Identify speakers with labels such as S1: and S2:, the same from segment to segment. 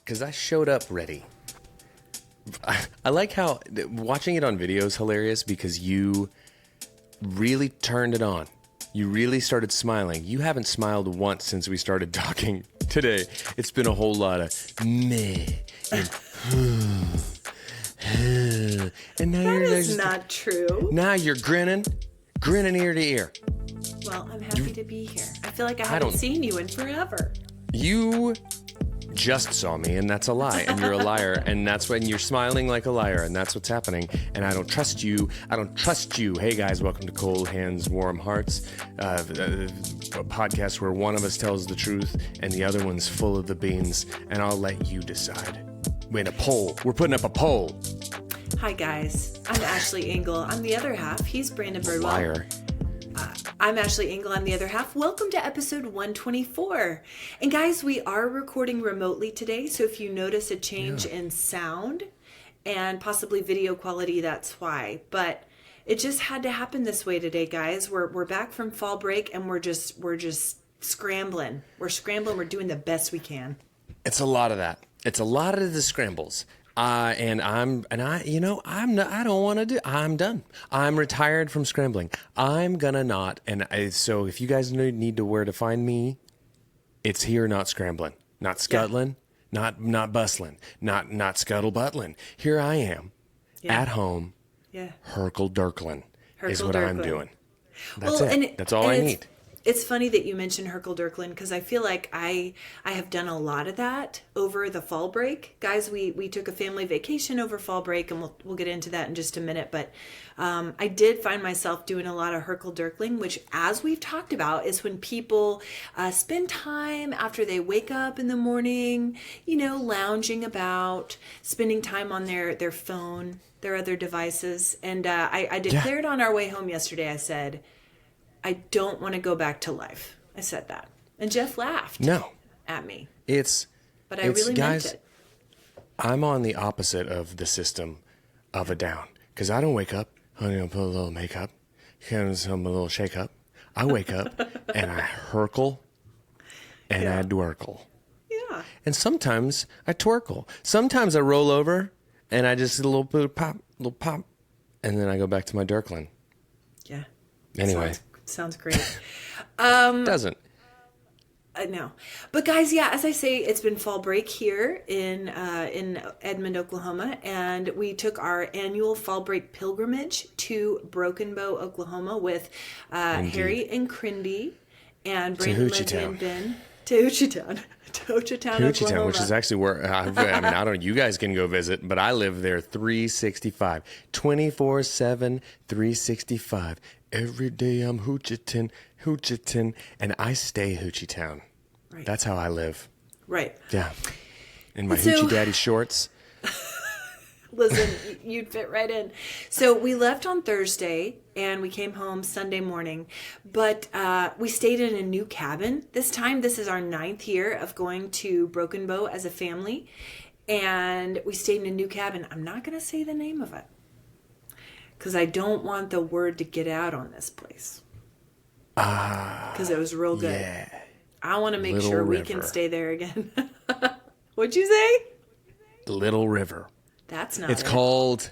S1: because I showed up ready. I like how watching it on video is hilarious because you really turned it on. You really started smiling. You haven't smiled once since we started talking today. It's been a whole lot of meh and and now
S2: That
S1: you're
S2: is
S1: just,
S2: not true.
S1: now you're grinning ear to ear.
S2: Well, I'm happy to be here. I feel like I haven't seen you in forever.
S1: You just saw me, and that's a lie, and you're a liar, and that's when you're smiling like a liar, and that's what's happening, and I don't trust you. I don't trust you. Hey, guys, welcome to Cold Hands, Warm Hearts, a podcast where one of us tells the truth, and the other one's full of the beans, and I'll let you decide. Wait, a poll. We're putting up a poll.
S2: Hi, guys. I'm Ashley Engle. I'm the other half. He's Brandon Birdwell.
S1: Liar.
S2: I'm Ashley Engle. I'm the other half. Welcome to episode 124. And guys, we are recording remotely today, so if you notice a change in sound and possibly video quality, that's why. But it just had to happen this way today, guys. We're back from fall break, and we're just scrambling. We're scrambling. We're doing the best we can.
S1: It's a lot of that. It's a lot of the scrambles. I don't want to do. I'm done. I'm retired from scrambling. I'm gonna not. So if you guys need to where to find me, it's here, not scrambling, not scuttling, not bustling, not scuttle buttling. Here I am, at home, Herkle-Durkling is what I'm doing. That's it. That's all I need.
S2: It's funny that you mentioned Herkle-Durkling because I feel like I have done a lot of that over the fall break. Guys, we took a family vacation over fall break, and we'll get into that in just a minute. But I did find myself doing a lot of Herkle-Durkling, which, as we've talked about, is when people spend time after they wake up in the morning, lounging about, spending time on their phone, their other devices. And I declared on our way home yesterday, I said, I don't want to go back to life. I said that. And Jeff laughed at me. But I really meant it.
S1: I'm on the opposite of the system of a down. Because I don't wake up, honey, I'll put a little makeup, some a little shake up. I wake up and I herkle and I dwerkle.
S2: Yeah.
S1: And sometimes I twerkle. Sometimes I roll over and I just a little pop, and then I go back to my dirkling.
S2: Yeah.
S1: Anyway.
S2: Sounds great.
S1: Doesn't.
S2: No. But guys, as I say, it's been fall break here in Edmond, Oklahoma, and we took our annual fall break pilgrimage to Broken Bow, Oklahoma with Harry and Crindy and Brandon, Lindsay, and Ben to Hochatown. Oklahoma.
S1: Which is actually where, I don't, you guys can go visit, but I live there 365, 24/7, 365. Every day I'm Hochatown, and I stay Hochatown.
S2: Right.
S1: That's how I live.
S2: Right.
S1: Yeah. In my Hoochie Daddy shorts.
S2: Listen, you'd fit right in. So we left on Thursday and we came home Sunday morning, but we stayed in a new cabin. This is our 9th year of going to Broken Bow as a family, and we stayed in a new cabin. I'm not going to say the name of it because I don't want the word to get out on this place. Because it was real good. Yeah. I want to make sure we can stay there again. What'd you say?
S1: Little River.
S2: That's not
S1: It's called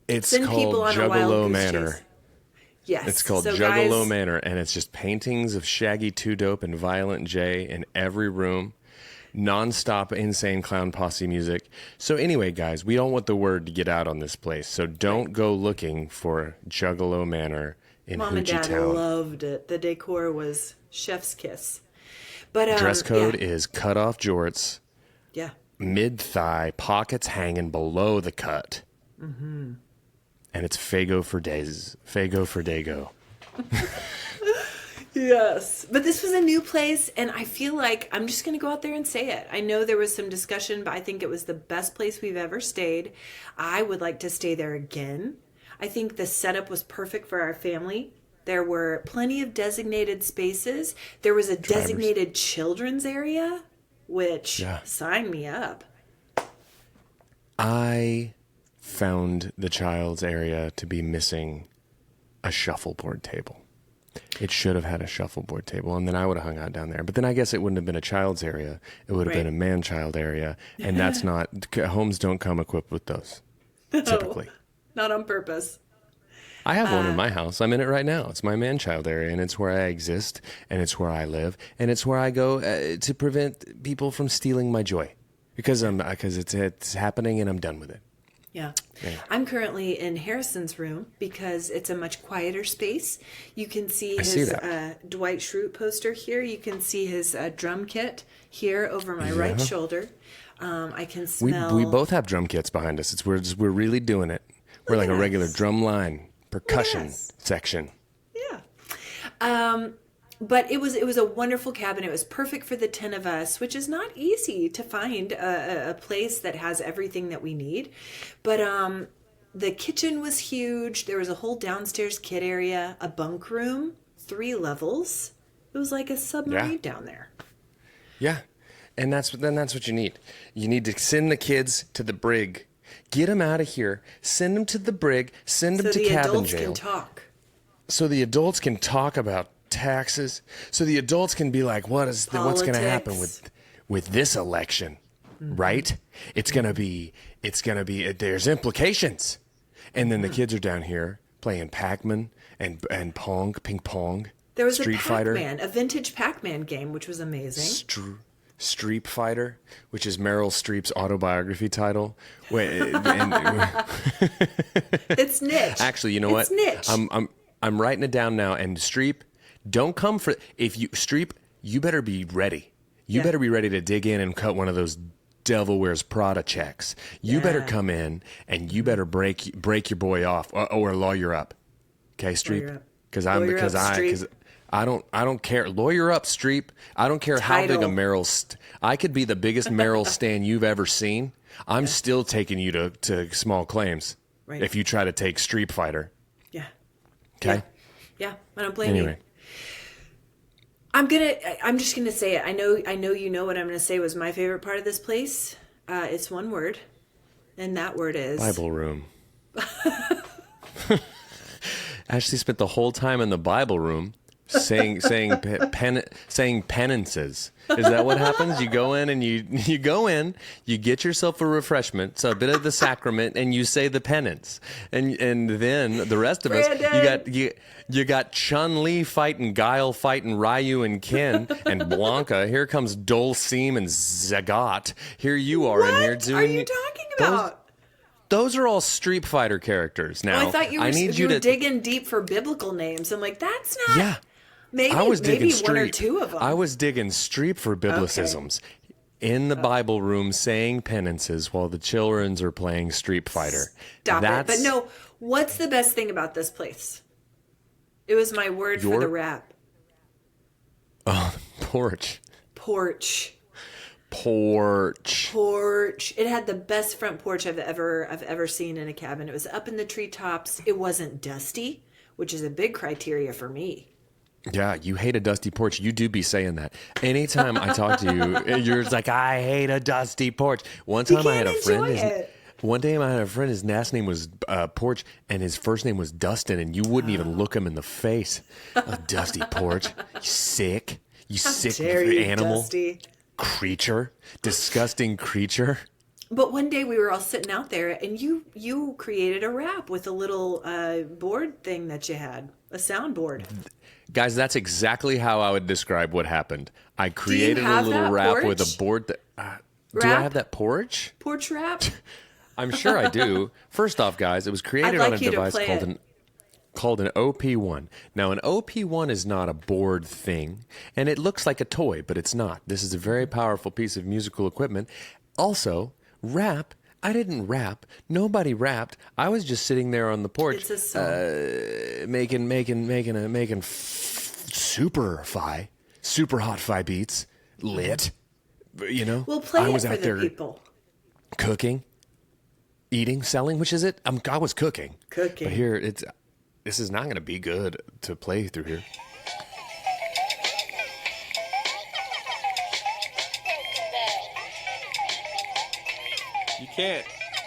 S1: Juggalo Manor.
S2: Yes.
S1: It's called Juggalo Manor, and it's just paintings of Shaggy 2 Dope and Violent J in every room. Non-stop insane clown posse music. So anyway, guys, we don't want the word to get out on this place, so don't go looking for Juggalo Manor in
S2: Mom and Dad
S1: Hochatown.
S2: loved it. The decor was chef's kiss. But
S1: dress code is cut-off jorts.
S2: Yeah.
S1: Mid-thigh, pockets hanging below the cut. Mm-hmm. And it's Fago for days. Fago for Dago.
S2: Yes. But this was a new place, and I feel like I'm just going to go out there and say it. I know there was some discussion, but I think it was the best place we've ever stayed. I would like to stay there again. I think the setup was perfect for our family. There were plenty of designated spaces. There was a designated children's area, which sign me up.
S1: I found the child's area to be missing a shuffleboard table. It should have had a shuffleboard table, and then I would have hung out down there. But then I guess it wouldn't have been a child's area. It would have been a man-child area, and that's not, homes don't come equipped with those, typically.
S2: Not on purpose.
S1: I have one in my house. I'm in it right now. It's my man-child area, and it's where I exist, and it's where I live, and it's where I go to prevent people from stealing my joy, because it's happening, and I'm done with it.
S2: Yeah. I'm currently in Harrison's room because it's a much quieter space. You can see his Dwight Schrute poster here. You can see his drum kit here over my right shoulder. I can smell.
S1: We both have drum kits behind us. We're really doing it. We're like a regular drum line percussion section.
S2: Yeah. But it was a wonderful cabin. It was perfect for the 10 of us, which is not easy to find a place that has everything that we need. But the kitchen was huge. There was a whole downstairs kid area, a bunk room, 3 levels. It was like a submarine down there.
S1: Yeah. And that's what you need. You need to send the kids to the brig. Get them out of here. Send them to the brig. Send them to cabin jail. So the adults can talk. So the adults can talk about taxes, so the adults can be like, what's going to happen with this election, right? It's going to be there's implications. And then the kids are down here playing Pac-Man and ping pong.
S2: There was
S1: Street Fighter,
S2: a vintage Pac-Man game, which was amazing.
S1: Street Fighter, which is Meryl Streep's autobiography title.
S2: It's niche.
S1: Actually, you know what?
S2: It's niche.
S1: I'm writing it down now. And Streep, don't come for Streep. You better be ready. You better be ready to dig in and cut one of those Devil Wears Prada checks. You better come in and you better break your boy off or lawyer up. Okay, Streep. Because I don't care. Lawyer up, Streep. I don't care how big a Meryl. I could be the biggest Meryl stan you've ever seen. I'm still taking you to small claims. Right. If you try to take Street Fighter.
S2: Yeah.
S1: Okay.
S2: Yeah. I don't blame you. I'm just gonna say it. I know you know what I'm gonna say was my favorite part of this place. It's one word, and that word is
S1: Bible room. Ashley spent the whole time in the Bible room saying penances. Is that what happens? You go in and you get yourself a refreshment, so a bit of the sacrament, and you say the penance, and then the rest of us, you got Chun-Li fighting Guile fighting Ryu and Ken and Blanca. Here comes Dulcim and Zagat. Here you are in here doing.
S2: What are you talking about?
S1: Those are all Street Fighter characters. Now,
S2: I thought you were digging deep for biblical names. I'm like, that's not.
S1: Yeah.
S2: Maybe one or two of them.
S1: I was digging Streep for biblicisms in the Bible room saying penances while the childrens are playing Street Fighter.
S2: Stop it. But no, what's the best thing about this place? It was my word for the rap.
S1: Oh, porch. It
S2: It had the best front porch I've ever seen in a cabin. It was up in the treetops. It wasn't dusty, which is a big criteria for me.
S1: Yeah, you hate a dusty porch. You do be saying that. Anytime I talk to you, you're just like, I hate a dusty porch. One time I had a friend, his last name was Porch, and his first name was Dustin, and you wouldn't even look him in the face. A dusty porch. You sick animal.
S2: Dusty.
S1: Creature. Disgusting creature.
S2: But one day we were all sitting out there, and you created a rap with a little board thing that you had, a soundboard.
S1: Guys, that's exactly how I would describe what happened. I created a little rap with a board. Do I have that porch?
S2: Porch rap?
S1: I'm sure I do. First off, guys, it was created on a device called an OP1. Now, an OP1 is not a board thing, and it looks like a toy, but it's not. This is a very powerful piece of musical equipment. Also, rap. I didn't rap. Nobody rapped. I was just sitting there on the porch,
S2: it's a song.
S1: making super hot fi beats, lit. You know,
S2: we'll play
S1: I was
S2: it for
S1: out there
S2: people.
S1: Cooking, eating, selling. Which is it? I was cooking. But here, this is not going to be good to play through here.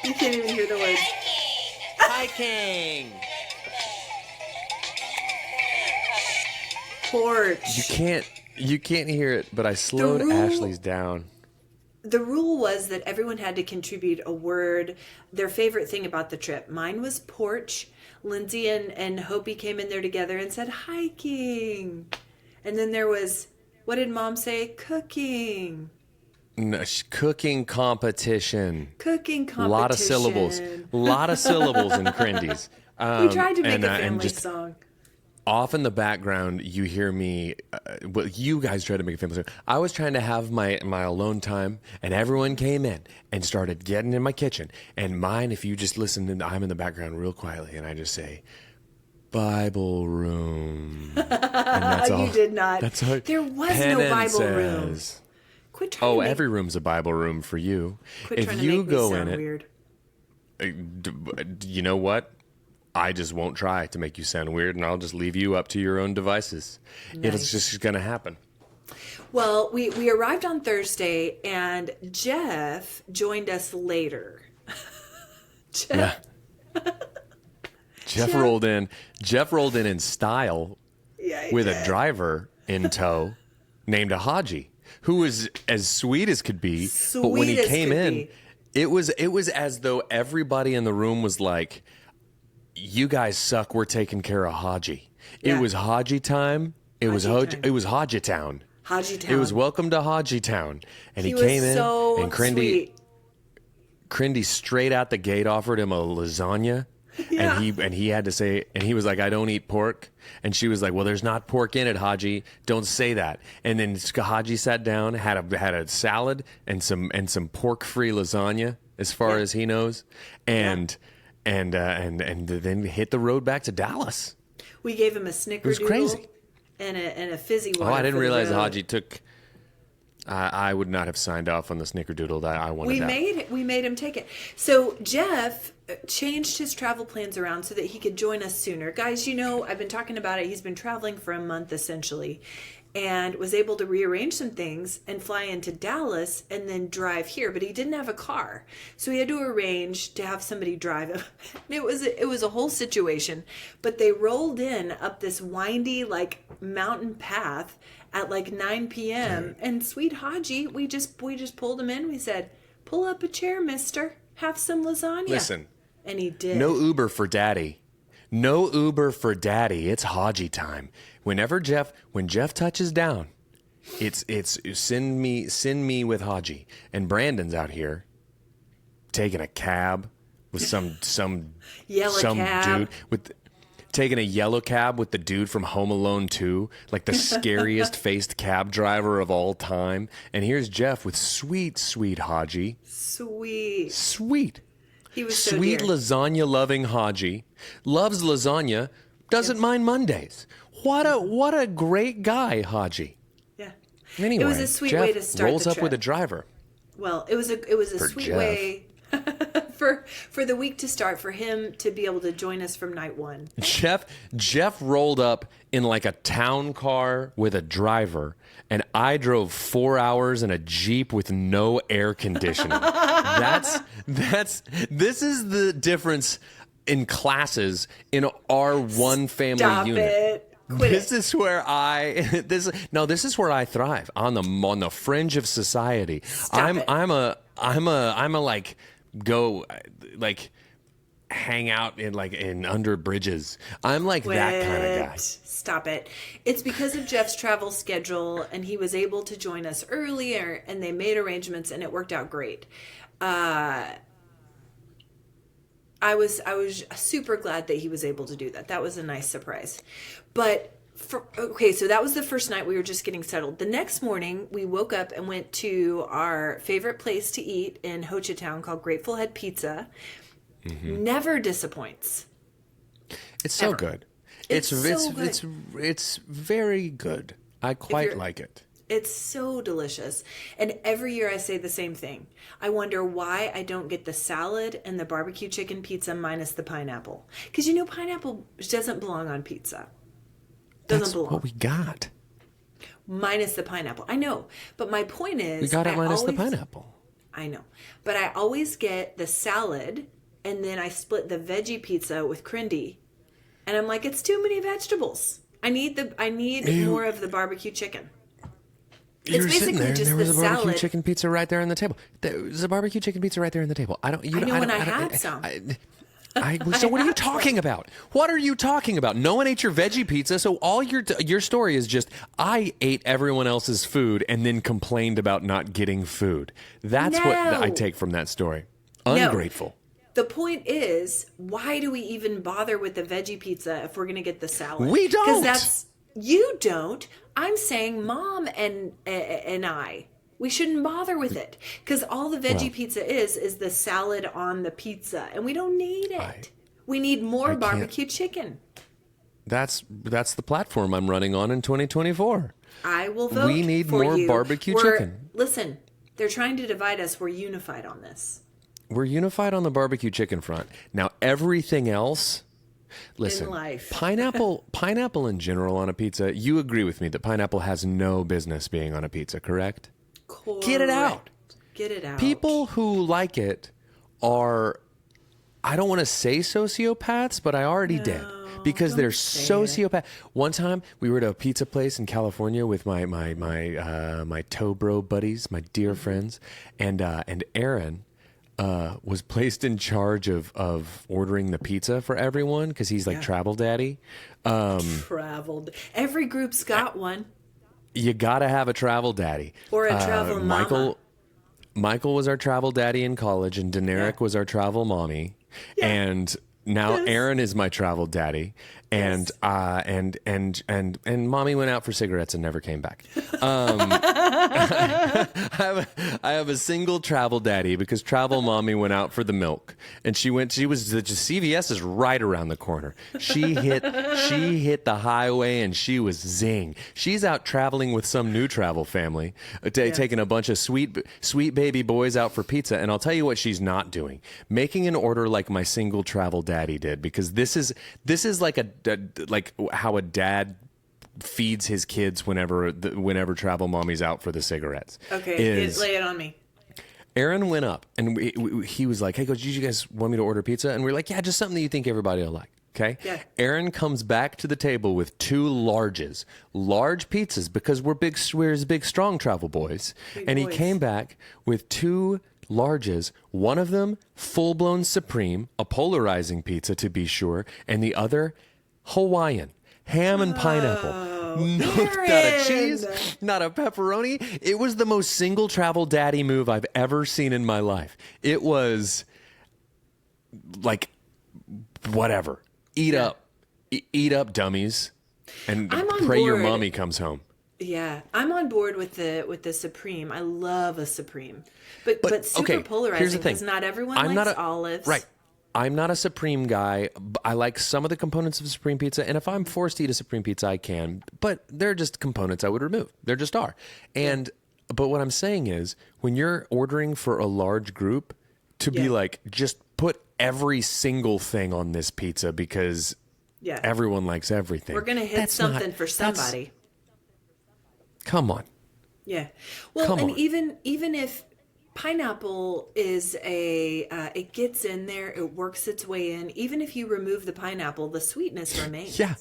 S2: You can't even hear the words.
S1: Hiking.
S2: porch.
S1: You can't hear it, but I slowed Ashley's down.
S2: The rule was that everyone had to contribute a word, their favorite thing about the trip. Mine was porch. Lindsay and Hopi came in there together and said hiking. And then there was, what did Mom say? Cooking.
S1: No, cooking competition.
S2: Cooking competition.
S1: A lot of syllables. A lot of syllables in Crindy's.
S2: We tried to make a family song.
S1: Off in the background, you hear me. Well, you guys tried to make a family song. I was trying to have my alone time, and everyone came in and started getting in my kitchen. And mine, if you just listen, I'm in the background real quietly, and I just say, Bible room. And that's all.
S2: You did not.
S1: That's all.
S2: There was no Bible room. Quit trying to make,
S1: every room's a Bible room for you.
S2: Quit
S1: if
S2: trying
S1: you
S2: to make
S1: go
S2: me sound
S1: in
S2: weird.
S1: You know what? I just won't try to make you sound weird, and I'll just leave you up to your own devices.
S2: Nice.
S1: It's just going to happen.
S2: Well, we arrived on Thursday, and Jeff joined us later.
S1: Jeff rolled in. Jeff rolled in style with a driver in tow named a Haji, who was as sweet as could be. But when he came in, it was as though everybody in the room was like, "You guys suck. We're taking care of Haji."
S2: Yeah.
S1: It was Haji time. It was Hochatown.
S2: Hochatown.
S1: It was welcome to Hochatown. And he came in,
S2: so
S1: and Crindy straight out the gate offered him a lasagna.
S2: Yeah.
S1: And he had to say, and he was like, "I don't eat pork." And she was like, "Well, there's not pork in it, Haji. Don't say that." And then Haji sat down, had a salad and some pork-free lasagna, as far as he knows, and then hit the road back to Dallas.
S2: We gave him a snickerdoodle.
S1: It was crazy.
S2: And a fizzy water.
S1: Oh, I didn't realize
S2: the road.
S1: Haji took. I would not have signed off on the snickerdoodle. That I wanted.
S2: We made him take it. So Jeff changed his travel plans around so that he could join us sooner. Guys, I've been talking about it. He's been traveling for a month essentially, and was able to rearrange some things and fly into Dallas and then drive here. But he didn't have a car, so he had to arrange to have somebody drive him. It was a whole situation. But they rolled in up this windy mountain path at 9 p.m. And sweet Haji, we just pulled him in. We said, "Pull up a chair, mister. Have some lasagna."
S1: Listen.
S2: And he did.
S1: No Uber for daddy. No Uber for daddy. It's Haji time. When Jeff touches down, it's send me with Haji. And Brandon's out here taking a cab with some
S2: cab.
S1: dude taking a yellow cab with the dude from Home Alone 2, like the scariest faced cab driver of all time. And here's Jeff with sweet Haji. Sweet.
S2: He was so
S1: sweet
S2: dear.
S1: lasagna loving Haji. Loves lasagna. Doesn't mind Mondays. What a great guy, Haji.
S2: Yeah.
S1: Anyway,
S2: it was a sweet
S1: Jeff
S2: way to start
S1: rolls
S2: the
S1: up
S2: trip.
S1: with a driver.
S2: Well, it was a sweet
S1: Jeff.
S2: way for the week to start, for him to be able to join us from night one.
S1: Jeff rolled up in a town car with a driver, and I drove 4 hours in a Jeep with no air conditioning. This is the difference in classes in our one family
S2: Stop
S1: unit.
S2: It.
S1: This is where this is where I thrive, on the fringe of society. I'm a go hang out in under bridges. I'm that kind of guy.
S2: Stop it. It's because of Jeff's travel schedule, and he was able to join us earlier, and they made arrangements, and it worked out great. I was super glad that he was able to do that. That was a nice surprise. But so that was the first night. We were just getting settled. The next morning, we woke up and went to our favorite place to eat in Hochatown called Grateful Head Pizza. Mm-hmm. Never disappoints.
S1: It's so
S2: Ever.
S1: good.
S2: It's so good.
S1: It's very good. I quite like it.
S2: It's so delicious. And every year I say the same thing. I wonder why I don't get the salad and the barbecue chicken pizza minus the pineapple. Because pineapple doesn't belong on pizza.
S1: That's what we got.
S2: Minus the pineapple. I know. But my point is,
S1: we got it minus the pineapple.
S2: I know. But I always get the salad, and then I split the veggie pizza with Crindy. And I'm like, it's too many vegetables. I need more of the barbecue chicken.
S1: You're sitting there, and
S2: just
S1: there was
S2: the
S1: a barbecue
S2: salad.
S1: chicken pizza right there on the table. There's a barbecue chicken pizza right there on the table. I
S2: had some.
S1: So what are you talking about? What are you talking about? No one ate your veggie pizza, so all your story is just I ate everyone else's food and then complained about not getting food. That's what I take from that story. Ungrateful.
S2: The point is, why do we even bother with the veggie pizza if we're going to get the salad?
S1: We don't.
S2: Because you don't. I'm saying Mom and I. We shouldn't bother with it because all the veggie pizza is the salad on the pizza, and we don't need it. We need more barbecue chicken.
S1: That's the platform I'm running on in 2024.
S2: I will vote.
S1: We need
S2: for
S1: more
S2: you.
S1: barbecue chicken.
S2: Listen, they're trying to divide us. We're unified on this.
S1: We're unified on the barbecue chicken front. Now everything else. Listen,
S2: in life.
S1: pineapple in general on a pizza. You agree with me that pineapple has no business being on a pizza, correct?
S2: Correct.
S1: Get it out.
S2: Get it out.
S1: People who like it are, I don't want to say sociopaths, but I already did. Because they're sociopath. One time we were at a pizza place in California with my toe bro buddies, my dear friends, and Aaron was placed in charge of ordering the pizza for everyone because he's like travel daddy.
S2: Traveled. Every group's got one.
S1: You gotta have a travel daddy
S2: Or a travel mama.
S1: Michael was our travel daddy in college, and Daenerys was our travel mommy, and now Aaron is my travel daddy, and and mommy went out for cigarettes and never came back. I have a single travel daddy because travel mommy went out for the milk, and she was CVS is right around the corner. She hit the highway and she was zing. She's out traveling with some new travel family, taking a bunch of sweet baby boys out for pizza. And I'll tell you what she's not doing: making an order like my single travel daddy did, because this is like like how a dad feeds his kids whenever travel mommy's out for the cigarettes.
S2: Okay, lay it on me.
S1: Aaron went up and he was like, "Hey, coach, did you guys want me to order pizza?" And we're like, "Yeah, just something that you think everybody will like." Okay.
S2: Yeah.
S1: Aaron comes back to the table with two large pizzas, because we're big, strong travel boys. And he came back with two larges. One of them full-blown supreme, a polarizing pizza to be sure, and the other Hawaiian, ham and pineapple. No, not a cheese, not a pepperoni. It was the most single travel daddy move I've ever seen in my life. It was like, whatever. Eat up, dummies, and pray your mommy comes home.
S2: Yeah, I'm on board with the Supreme. I love a Supreme, but super polarizing because not everyone likes olives.
S1: Right. I'm not a Supreme guy. I like some of the components of Supreme pizza, and if I'm forced to eat a Supreme pizza, I can. But they're just components I would remove. There just are. But what I'm saying is, when you're ordering for a large group, to be like, just put every single thing on this pizza because everyone likes everything.
S2: We're gonna hit something for somebody.
S1: Come on.
S2: Yeah. Well, even if pineapple is it gets in there, it works its way in. Even if you remove the pineapple, the sweetness remains.
S1: Yeah.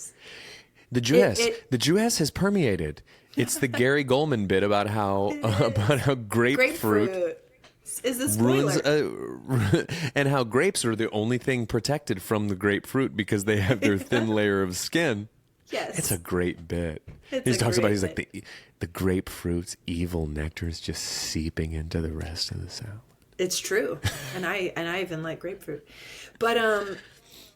S1: The Jewess has permeated. It's the Gary Goldman bit about how grapefruit
S2: is the spoiler.
S1: Ruins, and how grapes are the only thing protected from the grapefruit because they have their thin layer of skin.
S2: Yes.
S1: It's a great bit. He's like, the grapefruit's evil nectar is just seeping into the rest of the salad.
S2: It's true. And I even like grapefruit. But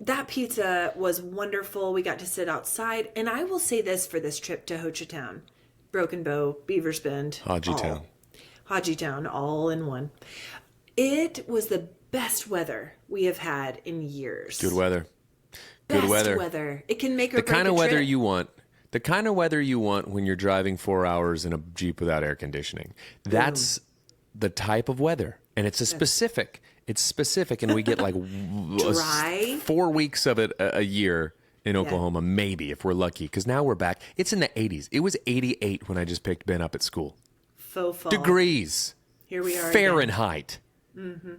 S2: that pizza was wonderful. We got to sit outside. And I will say this for this trip to Hochatown, Broken Bow, Beavers Bend, Hochatown, all in one. It was the best weather we have had in years.
S1: Good weather.
S2: Best weather. It can make or break
S1: the kind of
S2: a
S1: weather
S2: trip.
S1: you want. The kind of weather you want when you're driving 4 hours in a Jeep without air conditioning. That's the type of weather, and it's specific. It's specific, and we get like
S2: dry
S1: 4 weeks of it a year in Oklahoma, maybe if we're lucky. Because now we're back. It's in the 80s. It was 88 when I just picked Ben up at school.
S2: Faux fall.
S1: Degrees.
S2: Here we are.
S1: Fahrenheit.
S2: Mm-hmm.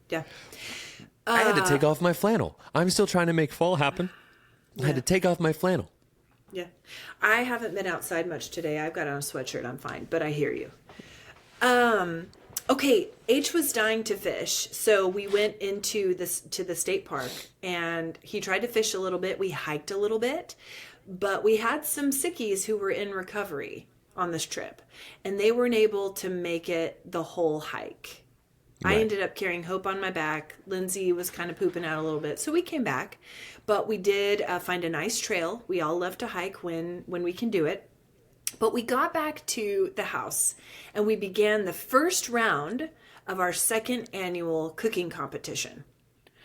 S2: Yeah.
S1: I had to take off my flannel. I'm still trying to make fall happen. I had to take off my flannel.
S2: Yeah. I haven't been outside much today. I've got on a sweatshirt. I'm fine, but I hear you. Okay, H was dying to fish, so we went into this to the state park, and he tried to fish a little bit. We hiked a little bit, but we had some sickies who were in recovery on this trip, and they weren't able to make it the whole hike. I
S1: Right.
S2: ended up carrying Hope on my back. Lindsay was kind of pooping out a little bit, so we came back, but we did find a nice trail. We all love to hike when we can do it. But we got back to the house and we began the first round of our second annual cooking competition.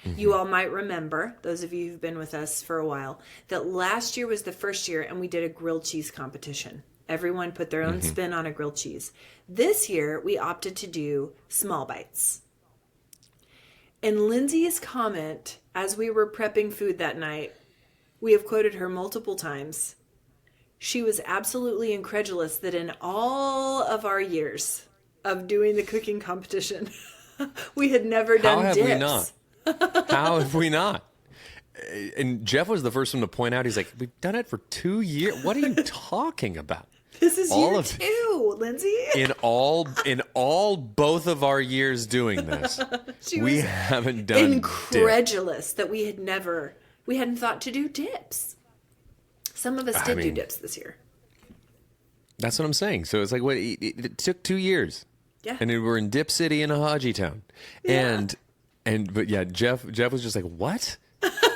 S2: You all might remember, those of you who've been with us for a while, that last year was the first year and we did a grilled cheese competition. Everyone put their own spin on a grilled cheese. This year we opted to do small bites. And Lindsay's comment as we were prepping food that night, we have quoted her multiple times. She was absolutely incredulous that in all of our years of doing the cooking competition, we had never
S1: How
S2: done
S1: have
S2: dips.
S1: we not? How have we not? And Jeff was the first one to point out, he's like, we've done it for 2 years. What are you talking about?
S2: This is
S1: All
S2: year
S1: of-
S2: 2, Lindsay.
S1: In all both of our years doing this,
S2: She
S1: we
S2: was
S1: haven't done dip.
S2: incredulous that we hadn't thought to do dips. Some of us did do
S1: mean-
S2: dips this year.
S1: That's what I'm saying. So it's like, what? It took 2 years.
S2: Yeah.
S1: And we're in Dip City in Hochatown.
S2: Yeah.
S1: But yeah, Jeff was just like, what?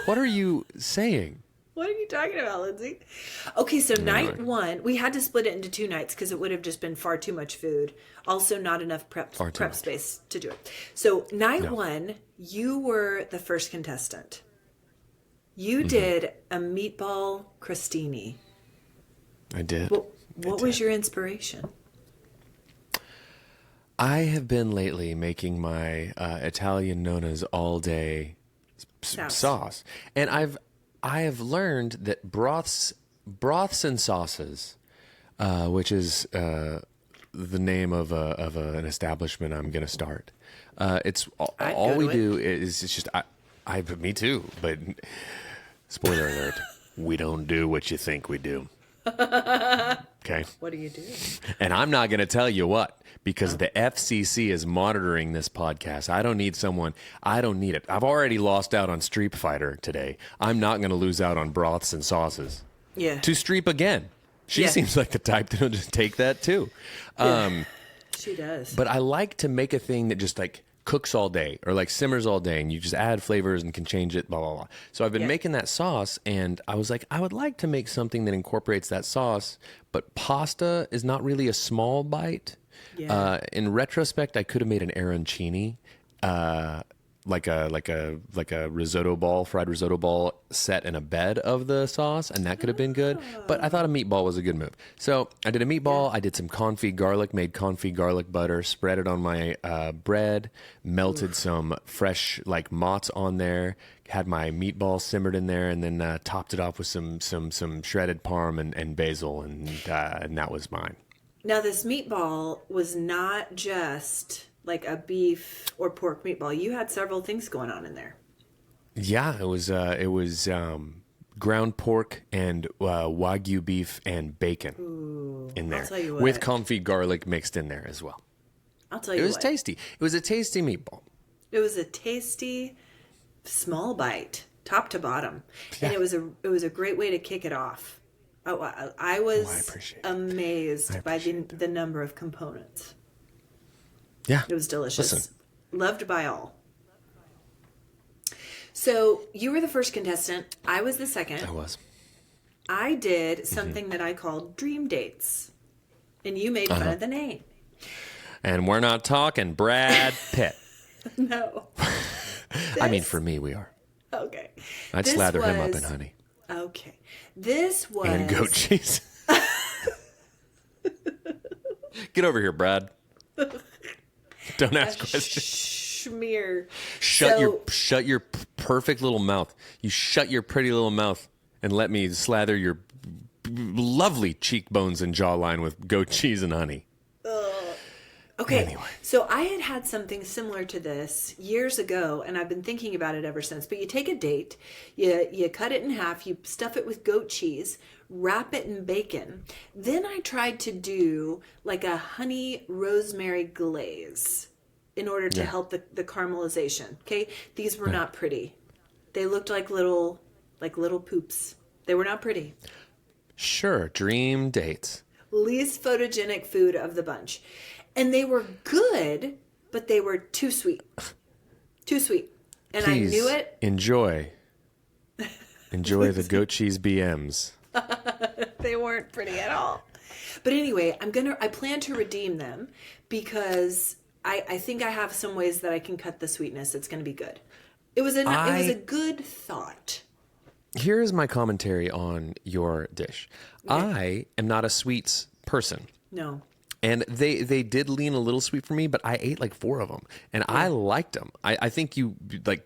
S1: What are you saying?
S2: What are you talking about, Lindsay? Okay, so night 1, we had to split it into 2 nights because it would have just been far too much food. Also, not enough prep
S1: much.
S2: space to do it. So night 1, you were the first contestant. You did a meatball crostini.
S1: I did.
S2: What was your inspiration?
S1: I have been lately making my Italian nonas all day sauce, and I have learned that broths and sauces, which is the name of an establishment I'm going to start. It's all we do is it's just me too, but spoiler alert, we don't do what you think we do. Okay.
S2: What do you do?
S1: And I'm not going to tell you what, because the FCC is monitoring this podcast. I don't need it. I've already lost out on Street Fighter today. I'm not going to lose out on broths and sauces.
S2: Yeah.
S1: To Streep again. She
S2: Yeah.
S1: seems like the type that'll just take that too.
S2: She does.
S1: But I like to make a thing that just like cooks all day or like simmers all day and you just add flavors and can change it, blah, blah, blah. So I've been making that sauce and I was like, I would like to make something that incorporates that sauce, but pasta is not really a small bite.
S2: Yeah.
S1: In retrospect, I could have made an arancini, like a risotto ball, fried risotto ball set in a bed of the sauce, and that could have been good. But I thought a meatball was a good move. So I did a meatball. I did some confit garlic, made confit garlic butter, spread it on my bread, melted some fresh like mozz on there, had my meatball simmered in there, and then topped it off with some shredded parm and basil, and that was mine.
S2: Now, this meatball was not just like a beef or pork meatball. You had several things going on in there.
S1: Yeah, it was ground pork and Wagyu beef and bacon in there,
S2: tell you what.
S1: with confit garlic mixed in there as well.
S2: I'll tell you
S1: It was
S2: what.
S1: tasty. It was a tasty meatball.
S2: It was a tasty, small bite, top to bottom, and it was a great way to kick it off. Oh, I was
S1: appreciate it.
S2: amazed by the number of components.
S1: Yeah,
S2: It was delicious.
S1: Listen.
S2: Loved by all. So you were the first contestant. I was the second.
S1: I was.
S2: I did something that I called dream dates, and you made fun of the name.
S1: And we're not talking Brad Pitt.
S2: No.
S1: I mean, for me, we are.
S2: Okay.
S1: I'd
S2: This
S1: slather him up
S2: was-
S1: in honey
S2: Okay. This was
S1: and goat cheese. Get over here, Brad. Don't ask questions.
S2: schmear.
S1: Shut your perfect little mouth. You shut your pretty little mouth and let me slather your lovely cheekbones and jawline with goat cheese and honey.
S2: Okay,
S1: Anyway.
S2: so I had something similar to this years ago, and I've been thinking about it ever since. But you take a date, you cut it in half, you stuff it with goat cheese, wrap it in bacon. Then I tried to do like a honey rosemary glaze in order to help the caramelization. Okay. These were not pretty. They looked like little poops. They were not pretty.
S1: Sure. Dream dates.
S2: Least photogenic food of the bunch. And they were good, but they were too sweet. Too sweet. And
S1: Please
S2: I knew it.
S1: Enjoy the goat cheese BMs.
S2: They weren't pretty at all. But anyway, I plan to redeem them because I think I have some ways that I can cut the sweetness. It's going to be good. It was a good thought.
S1: Here is my commentary on your dish. Okay. I am not a sweets person.
S2: No.
S1: And they did lean a little sweet for me, but I ate like 4 of them, and I liked them. I think you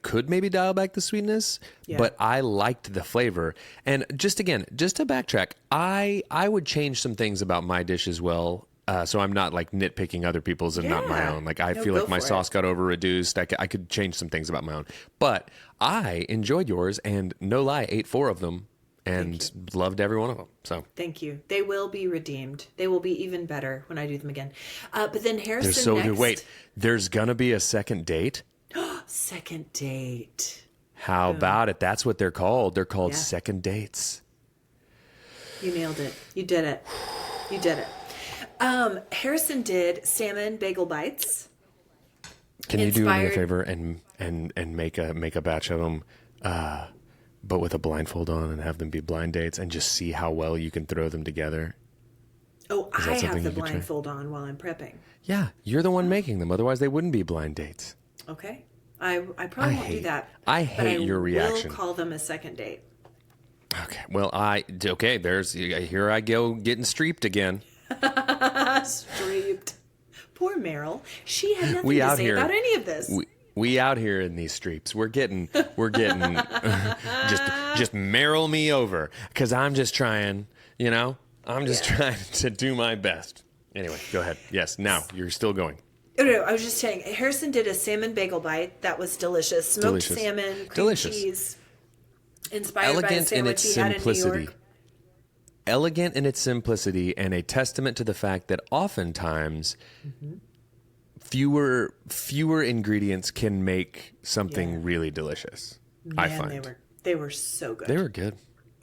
S1: could maybe dial back the sweetness, but I liked the flavor. And just to backtrack, I would change some things about my dish as well. So I'm not like nitpicking other people's and not my own. Like I feel like my sauce got over reduced. I could change some things about my own, but I enjoyed yours, and no lie, ate 4 of them. And loved every one of them. So
S2: thank you. They will be redeemed. They will be even better when I do them again. But then Harrison next.
S1: Wait, there's gonna be a second date?
S2: Second date.
S1: How about it? That's what they're called. They're called second dates.
S2: You nailed it. You did it. You did it. Harrison did salmon bagel bites.
S1: Can you do me a favor and make a batch of them? But with a blindfold on, and have them be blind dates, and just see how well you can throw them together.
S2: Oh, I have the blindfold on while I'm prepping.
S1: Yeah, you're the one making them. Otherwise, they wouldn't be blind dates.
S2: Okay. I probably won't do that.
S1: I hate your reaction.
S2: I will call them a second date.
S1: Okay. Well, here I go getting streeped again.
S2: Streeped. Poor Meryl. She had nothing to say about any of this.
S1: We out here in these streets, we're getting just Meryl me over, because I'm just trying, trying to do my best. Anyway, go ahead. Yes, now you're still going.
S2: No, I was just saying, Harrison did a salmon bagel bite that was delicious. Smoked salmon, cream cheese, inspired by a sandwich he had in New York.
S1: Elegant in its simplicity, and a testament to the fact that oftentimes fewer ingredients can make something really delicious.
S2: Man,
S1: I find
S2: they were so good.
S1: They were good.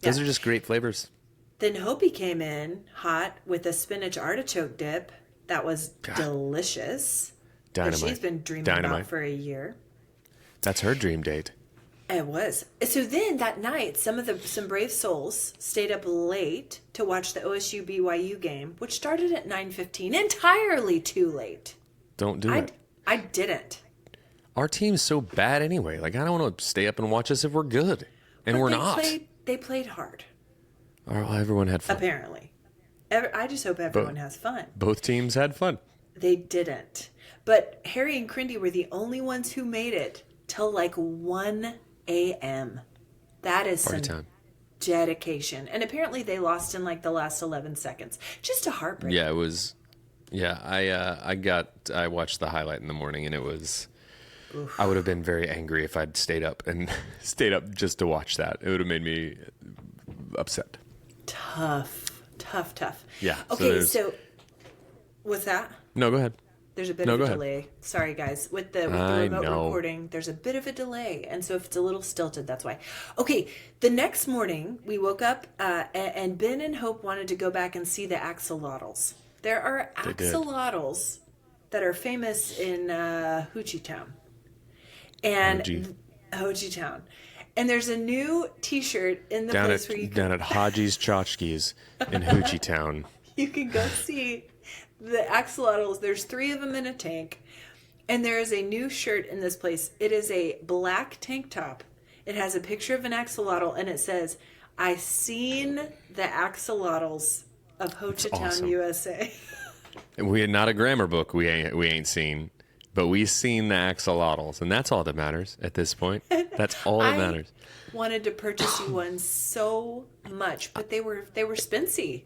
S1: Those are just great flavors.
S2: Then Hopi came in hot with a spinach artichoke dip that was delicious.
S1: Dynamite.
S2: That she's been dreaming about for a year.
S1: That's her dream date.
S2: It was. So then that night, some brave souls stayed up late to watch the OSU BYU game, which started at 9:15. Entirely too late.
S1: Don't do it.
S2: I didn't.
S1: Our team's so bad anyway. Like, I don't want to stay up and watch us if we're good. And we're not.
S2: They played hard.
S1: Everyone had fun.
S2: Apparently. I just hope everyone has fun.
S1: Both teams had fun.
S2: They didn't. But Harry and Crindy were the only ones who made it till like 1 a.m. That is
S1: Party
S2: some
S1: time.
S2: Dedication. And apparently they lost in like the last 11 seconds. Just a heartbreak.
S1: Yeah, it was... Yeah, I watched the highlight in the morning, and it was... Oof. I would have been very angry if I'd stayed up just to watch that. It would have made me upset.
S2: Tough.
S1: Yeah.
S2: Okay, so what's that?
S1: No, go ahead.
S2: There's a bit of a delay. Sorry, guys. With the remote recording, there's a bit of a delay. And so if it's a little stilted, that's why. Okay, the next morning, we woke up, and Ben and Hope wanted to go back and see the axolotls. There are axolotls that are famous in Hochatown. And Hochatown. And there's a new T-shirt in the place where you can...
S1: Down at Haji's Tchotchkes in Hochatown.
S2: You can go see the axolotls. There's 3 of them in a tank. And there is a new shirt in this place. It is a black tank top. It has a picture of an axolotl, and it says, "I seen the axolotls of Hochatown, USA."
S1: We had not a grammar book we ain't seen, but we seen the axolotls, and that's all that matters at this point. That's all that matters.
S2: I wanted to purchase you one so much, but they were spincy.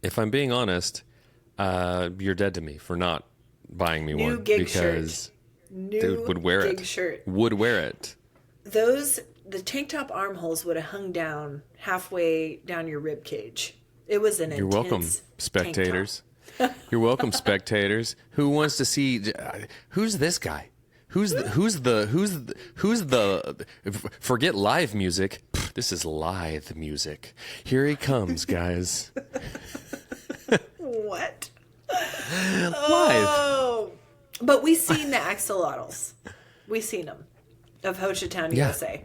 S1: If I'm being honest, you're dead to me for not buying me one, because
S2: dude would wear it.
S1: Would wear it.
S2: Those the tank top armholes would have hung down halfway down your rib cage. It was an
S1: You're
S2: intense
S1: welcome,
S2: tank
S1: spectators. You're welcome, spectators. Who wants to see? Who's this guy? Who's the? Forget live music. This is live music. Here he comes, guys.
S2: What?
S1: Live.
S2: Oh, but we seen the axolotls. We seen them of Hochatown,
S1: Yeah.
S2: USA.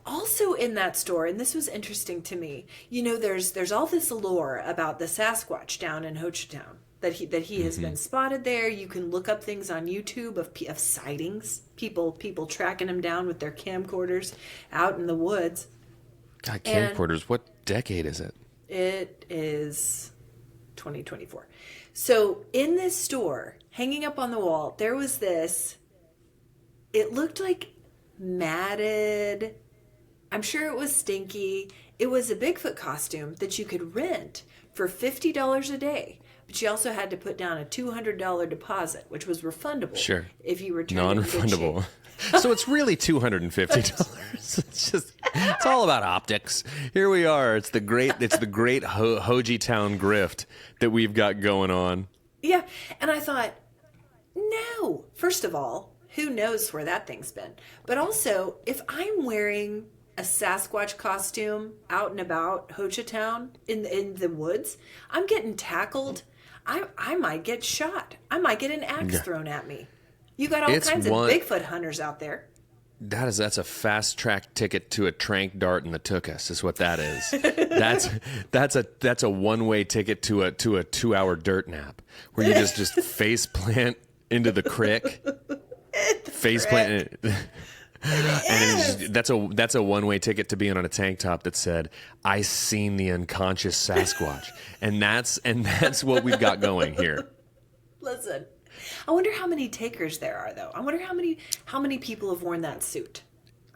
S2: Also in that store, and this was interesting to me. You know, there's all this lore about the Sasquatch down in Hochatown that he has been spotted there. You can look up things on YouTube of sightings, people tracking him down with their camcorders out in the woods.
S1: God, camcorders. What decade is it?
S2: It is 2024. So in this store, hanging up on the wall, there was this. It looked like matted. I'm sure it was stinky. It was a Bigfoot costume that you could rent for $50 a day, but you also had to put down a $200 deposit, which was refundable.
S1: Sure.
S2: If you returned it in good
S1: Non-refundable.
S2: shape.
S1: So it's really $250. It's all about optics. Here we are. It's the great Hochatown grift that we've got going on.
S2: Yeah, and I thought, no. First of all, who knows where that thing's been? But also, if I'm wearing a Sasquatch costume out and about Hochatown in the woods, I'm getting tackled. I might get shot. I might get an axe thrown at me. You got all kinds of Bigfoot hunters out there.
S1: That's a fast track ticket to a trank dart in the Tookus is what that is. that's a one-way ticket to a 2-hour dirt nap where you just face plant into the crick. Face plant. And that's a one-way ticket to being on a tank top that said, "I seen the unconscious Sasquatch," and that's what we've got going here.
S2: Listen, I wonder how many takers there are, though. I wonder how many people have worn that suit.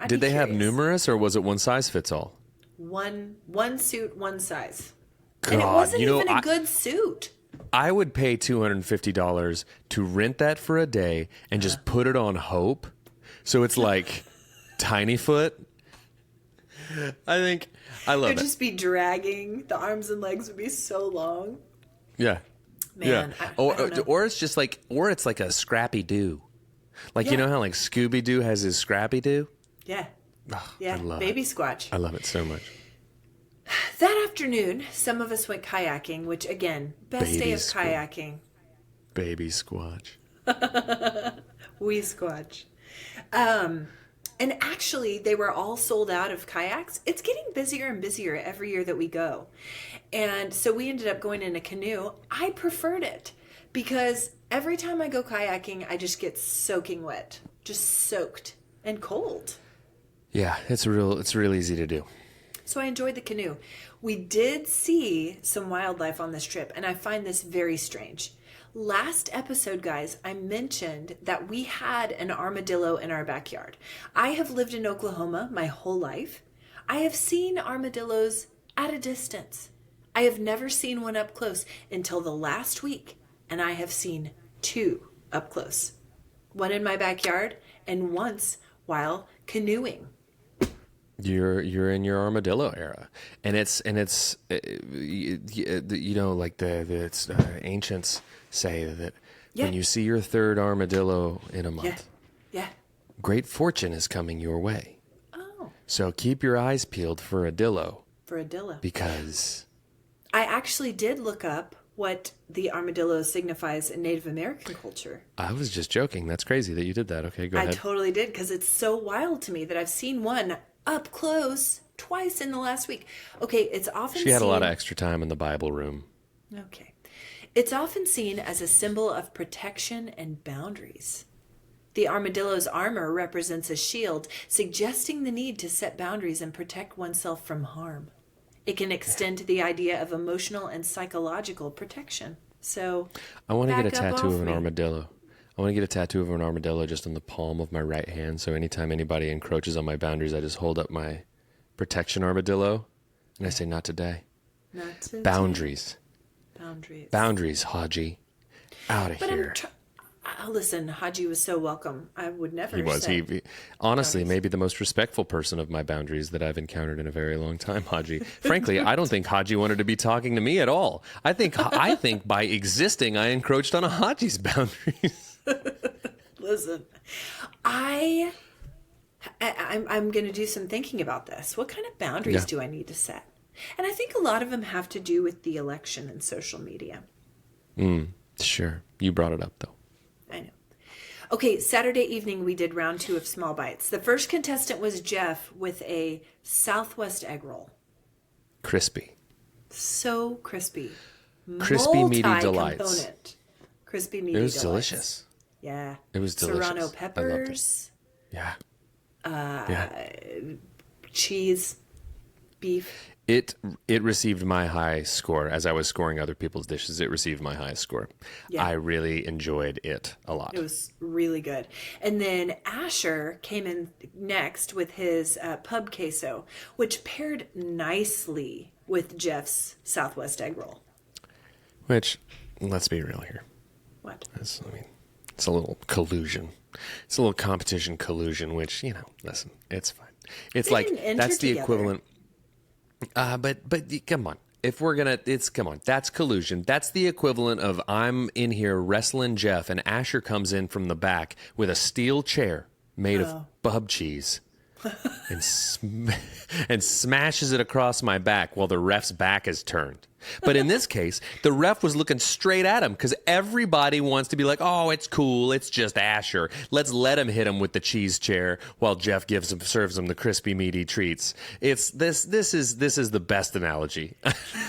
S1: Did they have numerous, or was it one size fits all?
S2: One suit, one size,
S1: God,
S2: and it wasn't even a good suit.
S1: I would pay $250 to rent that for a day and just put it on Hope. So it's like Tiny Foot. I love
S2: It'd
S1: it.
S2: just be dragging. The arms and legs would be so long.
S1: Yeah.
S2: Man,
S1: yeah.
S2: I don't know.
S1: Or it's like a Scrappy Doo. Like, you know how like Scooby Doo has his Scrappy Doo?
S2: Yeah.
S1: Oh,
S2: Yeah.
S1: I love
S2: Baby
S1: it.
S2: Squatch.
S1: I love it so much.
S2: That afternoon, some of us went kayaking, which again, best day of kayaking.
S1: Baby Squatch.
S2: We Squatch. And actually, they were all sold out of kayaks. It's getting busier and busier every year that we go. And so we ended up going in a canoe. I preferred it because every time I go kayaking, I just get soaking wet, just soaked and cold.
S1: Yeah, it's real easy to do.
S2: So I enjoyed the canoe. We did see some wildlife on this trip, and I find this very strange. Last episode, guys, I mentioned that we had an armadillo in our backyard. I have lived in Oklahoma my whole life. I have seen armadillos at a distance. I have never seen one up close until the last week, and I have seen 2 up close. One in my backyard and once while canoeing.
S1: You're in your armadillo era, and it's you know, like the ancients say that when you see your 3rd armadillo in a month, great fortune is coming your way.
S2: Oh,
S1: So keep your eyes peeled for a dillo, because
S2: I actually did look up what the armadillo signifies in Native American culture.
S1: I was just joking. That's crazy that you did that. Okay, go ahead.
S2: I totally did, because it's so wild to me that I've seen one up close twice in the last week. Okay, it's often
S1: She had a lot of extra time in the Bible room.
S2: Okay. It's often seen as a symbol of protection and boundaries. The armadillo's armor represents a shield, suggesting the need to set boundaries and protect oneself from harm. It can extend to the idea of emotional and psychological protection. So,
S1: I want to get a
S2: back up
S1: tattoo
S2: off
S1: of an
S2: me.
S1: armadillo. I want to get a tattoo of an armadillo just on the palm of my right hand. So anytime anybody encroaches on my boundaries, I just hold up my protection armadillo and I say, "Not today."
S2: Not
S1: Boundaries.
S2: Boundaries.
S1: Boundaries, Haji. Out of
S2: But
S1: here.
S2: Listen, Haji was so welcome. I would never.
S1: He was.
S2: set
S1: He honestly,
S2: boundaries.
S1: maybe the most respectful person of my boundaries that I've encountered in a very long time, Haji. Frankly, I don't think Haji wanted to be talking to me at all. I think by existing, I encroached on a Haji's boundaries.
S2: Listen, I'm going to do some thinking about this. What kind of boundaries do I need to set? And I think a lot of them have to do with the election and social media.
S1: Sure. You brought it up, though.
S2: I know. Okay, Saturday evening we did round 2 of Small Bites. The first contestant was Jeff with a Southwest egg roll.
S1: Crispy.
S2: So crispy.
S1: Crispy, meaty delights.
S2: Multi-component. Crispy, meaty
S1: It was
S2: delights.
S1: delicious.
S2: Yeah.
S1: It was delicious.
S2: Serrano
S1: I loved it.
S2: peppers.
S1: Yeah.
S2: Cheese. Beef.
S1: It received my high score. As I was scoring other people's dishes, it received my highest score.
S2: Yeah.
S1: I really enjoyed it a lot.
S2: It was really good. And then Asher came in next with his pub queso, which paired nicely with Jeff's Southwest egg roll.
S1: Which, let's be real here.
S2: What?
S1: It's a little collusion. It's a little competition collusion, which, listen, it's fine. It's
S2: They
S1: like,
S2: didn't enter
S1: that's the
S2: together.
S1: equivalent. But come on. If we're going to, come on. That's collusion. That's the equivalent of I'm in here wrestling Jeff and Asher comes in from the back with a steel chair made of bub cheese and smashes it across my back while the ref's back is turned. But in this case, the ref was looking straight at him because everybody wants to be like, oh, it's cool. It's just Asher. Let's let him hit him with the cheese chair while Jeff serves him the crispy, meaty treats. It's this is the best analogy.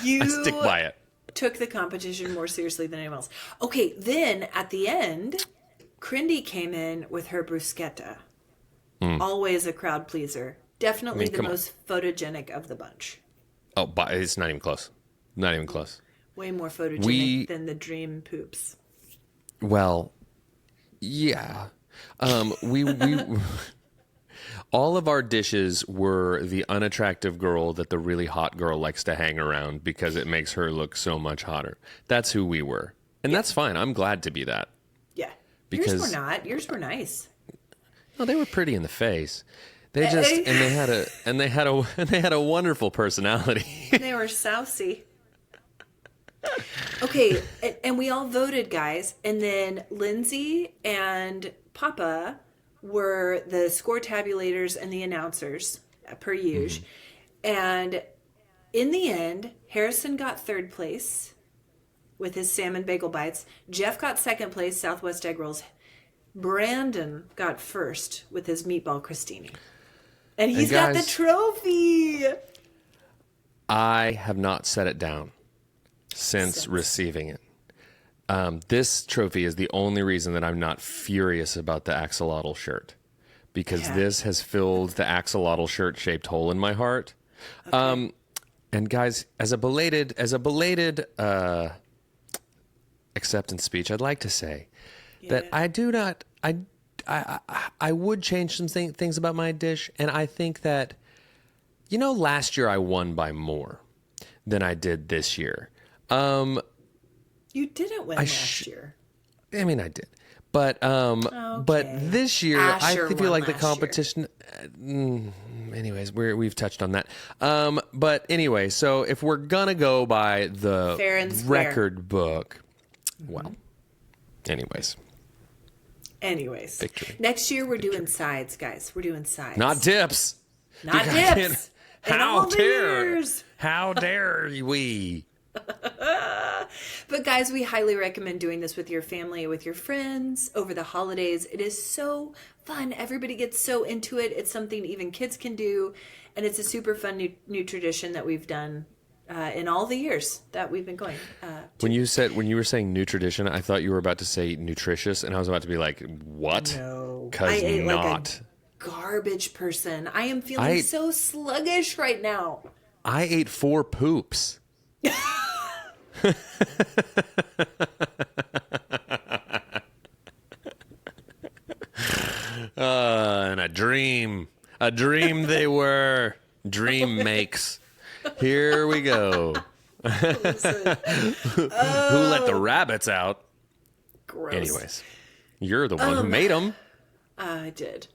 S2: You
S1: I stick by it.
S2: took the competition more seriously than anyone else. Okay, then at the end, Crindy came in with her bruschetta. Always a crowd pleaser. Definitely the
S1: come on.
S2: most photogenic of the bunch.
S1: Oh, but it's not even close. Not even close.
S2: Way more photogenic than the dream poops.
S1: Well, yeah. We all of our dishes were the unattractive girl that the really hot girl likes to hang around because it makes her look so much hotter. That's who we were. And that's fine. I'm glad to be that.
S2: Yeah.
S1: Because-
S2: Yours were not. Yours were nice.
S1: Well, they were pretty in the face. They had a wonderful personality.
S2: They were sousy. Okay, and we all voted, guys. And then Lindsay and Papa were the score tabulators and the announcers, per usual. And in the end, Harrison got 3rd place with his salmon bagel bites. Jeff got 2nd place, Southwest egg rolls. Brandon got 1st with his meatball crostini. And he's got the
S1: guys-
S2: trophy.
S1: I have not set it down since receiving it. This trophy is the only reason that I'm not furious about the axolotl shirt, because this has filled the axolotl shirt shaped hole in my heart. Okay. And guys, as a belated acceptance speech, I'd like to say that I do not. I would change some things about my dish, and I think that, last year I won by more than I did this year.
S2: You didn't win last year.
S1: I mean, I did, but this year
S2: Asher
S1: I feel
S2: won
S1: like the
S2: last year.
S1: competition. Anyways, we've touched on that. But anyway, so if we're gonna go by the
S2: Fair and square.
S1: record book, well, anyways, victory.
S2: Next year we're doing sides, guys. We're doing sides.
S1: Not dips.
S2: Not
S1: You guys
S2: dips. In
S1: How
S2: all the
S1: dare?
S2: years.
S1: How dare we?
S2: But guys, we highly recommend doing this with your family, with your friends over the holidays. It is so fun. Everybody gets so into it. It's something even kids can do. And it's a super fun new tradition that we've done in all the years that we've been going.
S1: When you were saying new tradition, I thought you were about to say nutritious, and I was about to be like, what?
S2: No.
S1: Because
S2: I ate
S1: not.
S2: like a garbage person. I am feeling so sluggish right now.
S1: I ate 4 poops. And a dream they were. Dream makes. Here we go. Who let the rabbits out?
S2: Gross.
S1: Anyways. You're the one who made them.
S2: I did.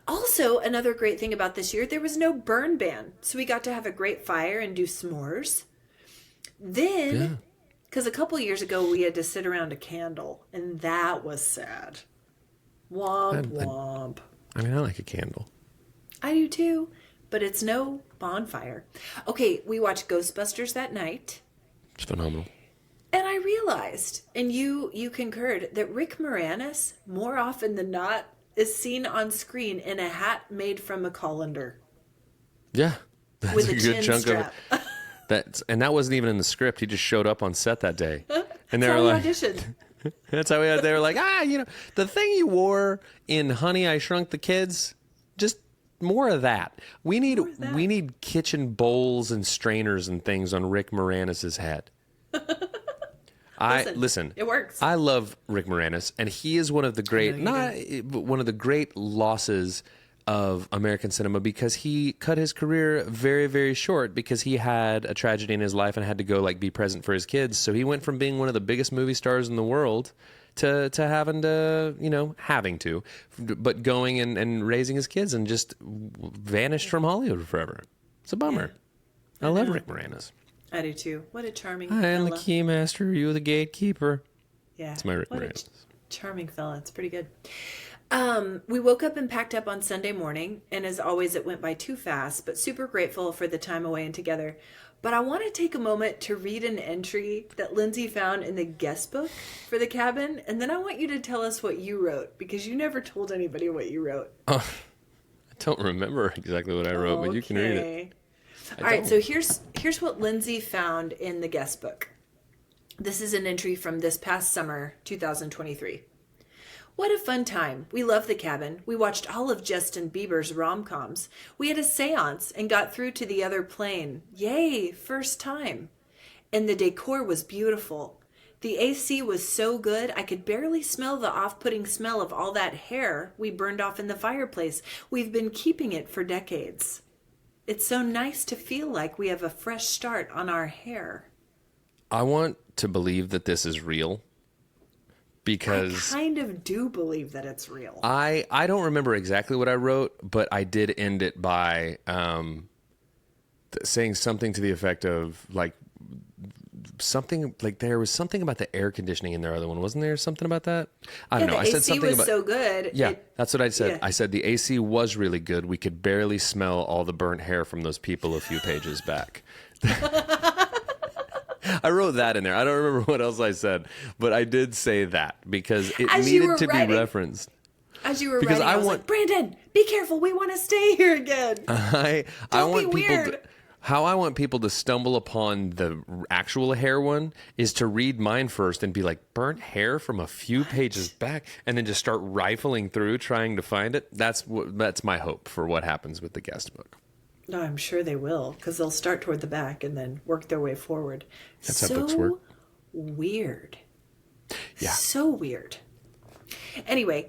S2: Also, another great thing about this year, there was no burn ban. So we got to have a great fire and do s'mores. Then, because a couple years ago, we had to sit around a candle, and that was sad. Womp womp.
S1: I mean, I like a candle.
S2: I do too, but it's no bonfire. Okay, we watched Ghostbusters that night.
S1: It's phenomenal.
S2: And I realized, and you concurred, that Rick Moranis, more often than not, is seen on screen in a hat made from a colander.
S1: Yeah. That's
S2: With
S1: a
S2: a
S1: good
S2: chin
S1: chunk
S2: strap.
S1: of it. That wasn't even in the script. He just showed up on set that day. And they
S2: That's
S1: were
S2: how
S1: like,
S2: he auditioned.
S1: that's how they were like, the thing you wore in Honey, I Shrunk the Kids, just more of that. We need kitchen bowls and strainers and things on Rick Moranis' head. Listen,
S2: it works.
S1: I love Rick Moranis, and he is one of the great, one of the great losses of American cinema, because he cut his career very, very short because he had a tragedy in his life and had to go be present for his kids. So he went from being one of the biggest movie stars in the world to having to, but going and raising his kids, and just vanished from Hollywood forever. It's a bummer. I love Rick Moranis.
S2: I do too. What a charming
S1: I am the
S2: fella.
S1: keymaster, you the gatekeeper.
S2: Yeah.
S1: It's my Rick
S2: What a
S1: Moranis.
S2: charming fella. It's pretty good. We woke up and packed up on Sunday morning, and as always, it went by too fast, but super grateful for the time away and together. But I want to take a moment to read an entry that Lindsay found in the guest book for the cabin, and then I want you to tell us what you wrote, because you never told anybody what you wrote.
S1: I don't remember exactly what I wrote, but you can read it.
S2: All right, so here's what Lindsay found in the guest book. This is an entry from this past summer, 2023. What a fun time. We loved the cabin. We watched all of Justin Bieber's rom-coms. We had a seance and got through to the other plane. Yay, first time. And the decor was beautiful. The AC was so good, I could barely smell the off-putting smell of all that hair we burned off in the fireplace. We've been keeping it for decades. It's so nice to feel like we have a fresh start on our hair.
S1: I want to believe that this is real, because
S2: I kind of do believe that it's real.
S1: I don't remember exactly what I wrote, but I did end it by saying something to the effect of there was something about the air conditioning in their other one. Wasn't there something about that? I don't know. I said something
S2: was
S1: about
S2: so good.
S1: Yeah, that's what I said.
S2: Yeah.
S1: I said the AC was really good. We could barely smell all the burnt hair from those people a few pages back. I wrote that in there. I don't remember what else I said, but I did say that because it needed to be referenced.
S2: As you were
S1: Because
S2: writing, I was like, Brandon, be careful. We want to stay here again.
S1: I want
S2: be
S1: people
S2: weird.
S1: how I want people to stumble upon the actual hair one is to read mine first and be like, burnt hair from a few pages back, and then just start rifling through trying to find it. That's my hope for what happens with the guest book.
S2: No, I'm sure they will, because they'll start toward the back and then work their way forward.
S1: That's how books work.
S2: Weird.
S1: Yeah.
S2: So weird. Anyway,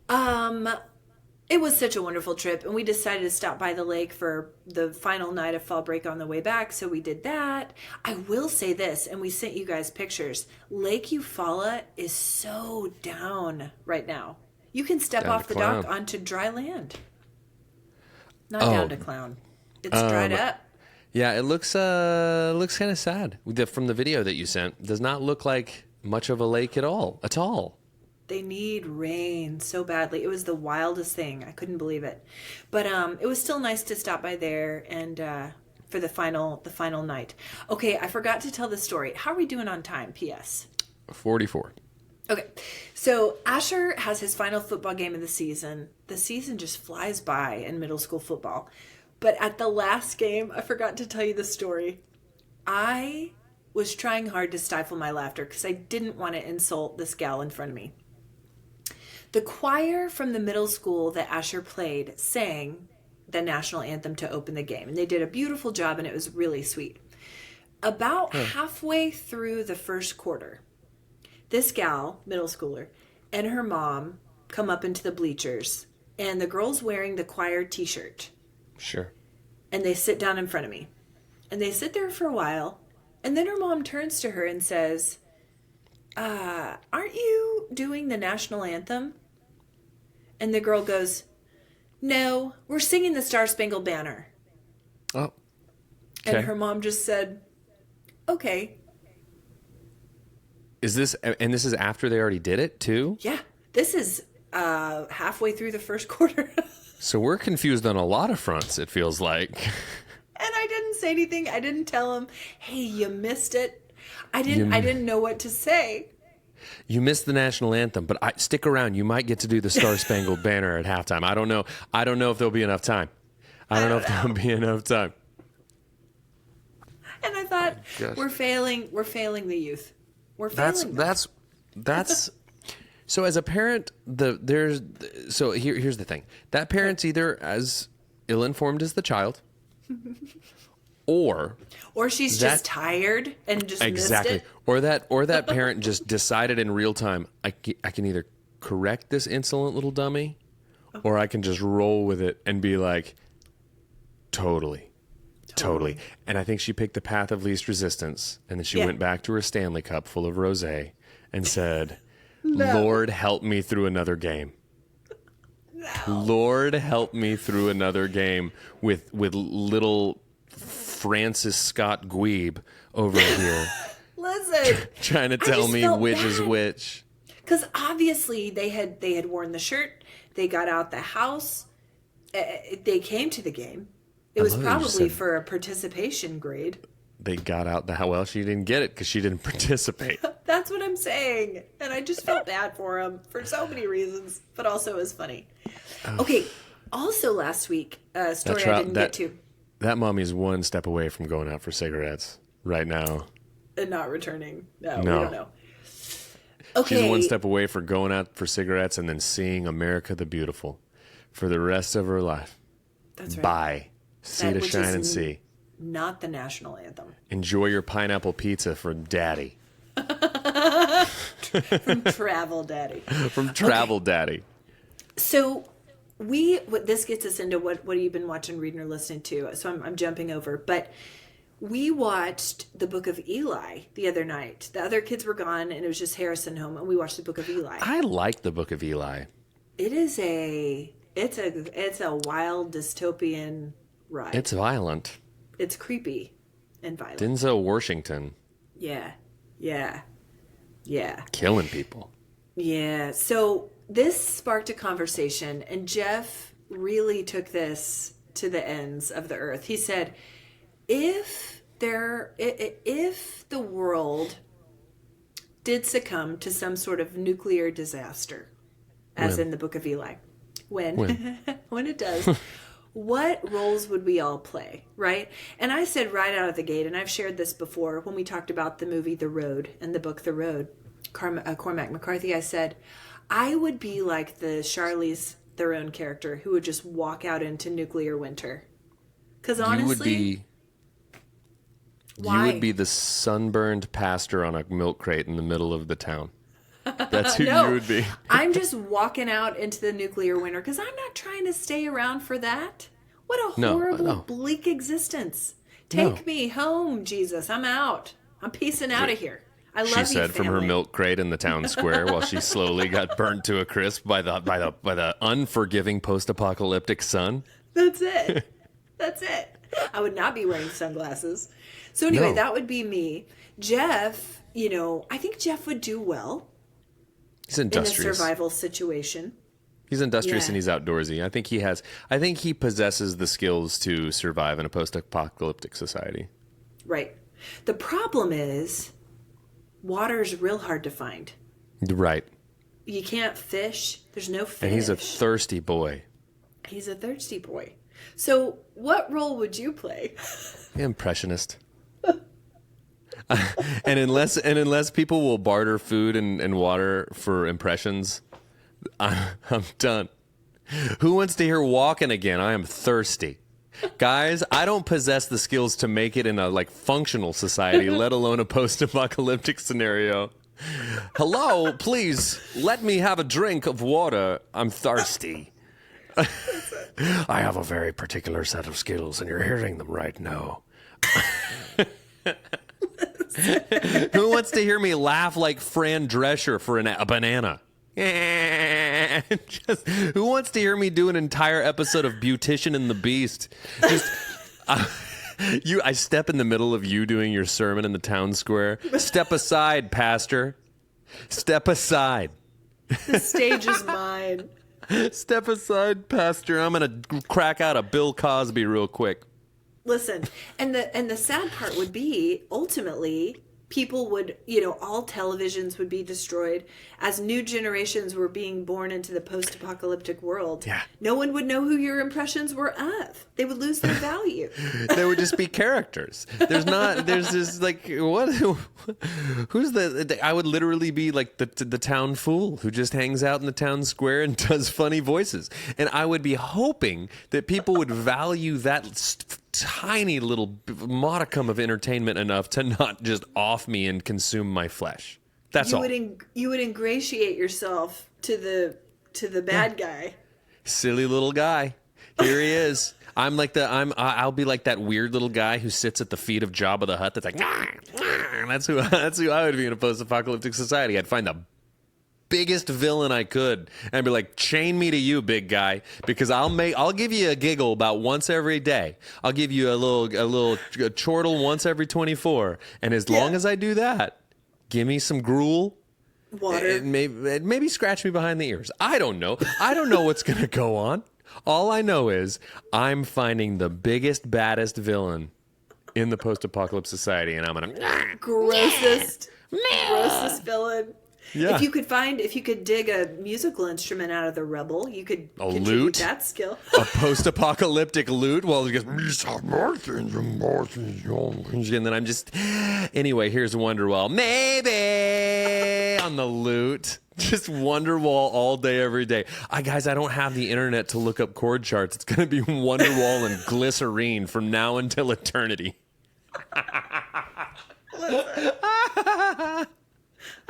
S2: it was such a wonderful trip, and we decided to stop by the lake for the final night of fall break on the way back, so we did that. I will say this, and we sent you guys pictures. Lake Eufaula is so down right now. You can step
S1: Down
S2: off
S1: to
S2: the
S1: clown.
S2: dock onto dry land. Not down to clown. It's dried up.
S1: Yeah, it looks kind of sad. From the video that you sent, does not look like much of a lake at all.
S2: They need rain so badly. It was the wildest thing. I couldn't believe it. But it was still nice to stop by there and for the final night. Okay, I forgot to tell the story. How are we doing on time? P.S.
S1: 44.
S2: Okay, so Asher has his final football game of the season. The season just flies by in middle school football. But at the last game, I forgot to tell you the story. I was trying hard to stifle my laughter because I didn't want to insult this gal in front of me. The choir from the middle school that Asher played sang the national anthem to open the game. And they did a beautiful job, and it was really sweet. About halfway through the first quarter, this gal, middle schooler, and her mom come up into the bleachers, and the girl's wearing the choir t-shirt.
S1: Sure.
S2: And they sit down in front of me. And they sit there for a while, and then her mom turns to her and says, aren't you doing the national anthem? And the girl goes, no, we're singing the Star Spangled Banner.
S1: Oh,
S2: And
S1: okay.
S2: her mom just said, okay.
S1: Is this, and this is after they already did it too?
S2: Yeah, this is halfway through the first quarter.
S1: So we're confused on a lot of fronts, it feels like.
S2: And I didn't say anything. I didn't tell him, hey, you missed it. I didn't know what to say.
S1: You missed the national anthem, but stick around. You might get to do the Star Spangled Banner at halftime. I don't know. I don't know if there'll be enough time. I don't know if there'll be enough time.
S2: And I thought,
S1: Gosh.
S2: we're failing the youth. We're failing them.
S1: That's so as a parent, here's the thing. That parent's either as ill-informed as the child or
S2: she's just tired and just
S1: exactly.
S2: missed it.
S1: Or that parent just decided in real time, I can either correct this insolent little dummy, or I can just roll with it and be like, totally. And I think she picked the path of least resistance, and then she went back to her Stanley Cup full of rosé and said, Lord, help me through another game. Lord, help me through another game with little Francis Scott Dweeb over here.
S2: Listen,
S1: trying to tell me which is which.
S2: Because obviously they had worn the shirt. They got out the house. They came to the game. It was probably for a participation grade.
S1: They got out the house. Well, she didn't get it because she didn't participate.
S2: That's what I'm saying. And I just felt bad for him for so many reasons, but also it was funny. Okay. Also last week, a story I didn't get to.
S1: That mommy's one step away from going out for cigarettes right now.
S2: And not returning. No, we don't know.
S1: Okay.
S2: Okay.
S1: She's one step away from going out for cigarettes and then seeing America the Beautiful for the rest of her life.
S2: That's right.
S1: Bye. See to shine and see.
S2: Not the national anthem.
S1: Enjoy your pineapple pizza from Daddy.
S2: From Travel Daddy.
S1: From Travel Daddy.
S2: So this gets us into what you've been watching, reading, or listening to. So I'm jumping over, but we watched the Book of Eli the other night. The other kids were gone, and it was just Harrison home, and we watched the Book of Eli.
S1: I like the Book of Eli.
S2: It's a wild dystopian ride.
S1: It's violent.
S2: It's creepy and violent.
S1: Denzel Washington.
S2: Yeah.
S1: Killing people.
S2: Yeah. So this sparked a conversation, and Jeff really took this to the ends of the earth. He said, if the world did succumb to some sort of nuclear disaster, as in the Book of Eli, when it does, what roles would we all play, right? And I said right out of the gate, and I've shared this before when we talked about the movie The Road and the book The Road, Cormac McCarthy, I said, I would be like the Charlize Theron character who would just walk out into nuclear winter. Because honestly...
S1: You would be the sunburned pastor on a milk crate in the middle of the town. That's who you would be.
S2: I'm just walking out into the nuclear winter because I'm not trying to stay around for that. What a horrible, bleak existence. Take me home, Jesus. I'm out. I'm peacing out of here. I love you,
S1: she said
S2: family.
S1: from her milk crate in the town square while she slowly got burnt to a crisp by the unforgiving post-apocalyptic sun.
S2: That's it. That's it. I would not be wearing sunglasses. So anyway, that would be me. Jeff, I think Jeff would do well.
S1: He's industrious.
S2: In a survival situation.
S1: He's industrious and he's outdoorsy. I think he possesses the skills to survive in a post-apocalyptic society.
S2: Right. The problem is water's real hard to find.
S1: Right.
S2: You can't fish. There's no fish.
S1: And he's a thirsty boy.
S2: He's a thirsty boy. So what role would you play?
S1: Impressionist. and unless people will barter food and water for impressions, I'm done. Who wants to hear walking again? I am thirsty. Guys, I don't possess the skills to make it in a functional society, let alone a post-apocalyptic scenario. Hello, please let me have a drink of water. I'm thirsty. I have a very particular set of skills, and you're hearing them right now. Who wants to hear me laugh like Fran Drescher for a banana? Just, who wants to hear me do an entire episode of Beautician and the Beast? Just I step in the middle of you doing your sermon in the town square. Step aside, pastor. Step aside.
S2: The stage is mine.
S1: Step aside, pastor. I'm going to crack out a Bill Cosby real quick.
S2: Listen, and the sad part would be, ultimately, people would, all televisions would be destroyed as new generations were being born into the post-apocalyptic world.
S1: Yeah.
S2: No one would know who your impressions were of. They would lose their value.
S1: They would just be characters. There's this like, what? Who's I would literally be like the town fool who just hangs out in the town square and does funny voices. And I would be hoping that people would value that tiny little modicum of entertainment enough to not just off me and consume my flesh. That's all.
S2: You would ingratiate yourself to the bad guy.
S1: Silly little guy. Here he is. I'll be like that weird little guy who sits at the feet of Jabba the Hutt. That's like, nah. That's who I would be in a post-apocalyptic society. I'd find the biggest villain I could and be like, chain me to you, big guy, because I'll give you a giggle about once every day. I'll give you a little chortle once every 24, and as long as I do that, give me some gruel,
S2: water,
S1: and maybe scratch me behind the ears. I don't know what's gonna go on. All I know is I'm finding the biggest, baddest villain in the post-apocalypse society, and I'm gonna
S2: grossest villain.
S1: Yeah.
S2: If you could dig a musical instrument out of the rubble, you could
S1: a
S2: contribute
S1: lute,
S2: that skill.
S1: A post-apocalyptic lute. Well, it goes, and then I'm just, anyway, here's Wonderwall. Maybe on the lute. Just Wonderwall all day, every day. Guys, I don't have the internet to look up chord charts. It's going to be Wonderwall and Glycerine from now until eternity.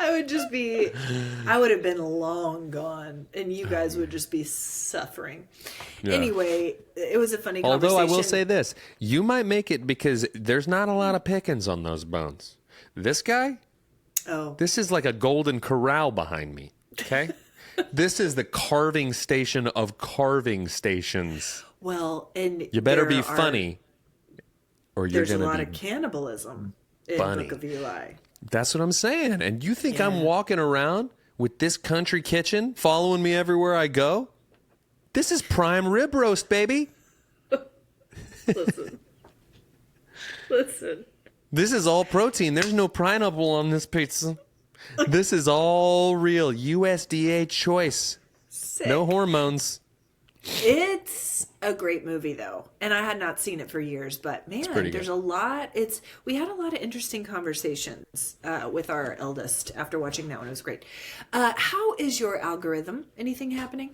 S2: I would have been long gone, and you guys would just be suffering. Yeah. Anyway, it was a funny conversation.
S1: Although I will say this, you might make it because there's not a lot of pickings on those bones. This guy, this is like a golden corral behind me, okay? This is the carving station of carving stations.
S2: Well, and
S1: you better be funny, or you're going to be...
S2: There's a lot of cannibalism in
S1: funny.
S2: Book of Eli.
S1: That's what I'm saying. And you think I'm walking around with this country kitchen following me everywhere I go? This is prime rib roast, baby.
S2: Listen.
S1: This is all protein. There's no pineapple on this pizza. This is all real. USDA choice.
S2: Sick.
S1: No hormones.
S2: It's a great movie, though, and I had not seen it for years. But man, there's a lot. We had a lot of interesting conversations with our eldest after watching that one. It was great. How is your algorithm? Anything happening?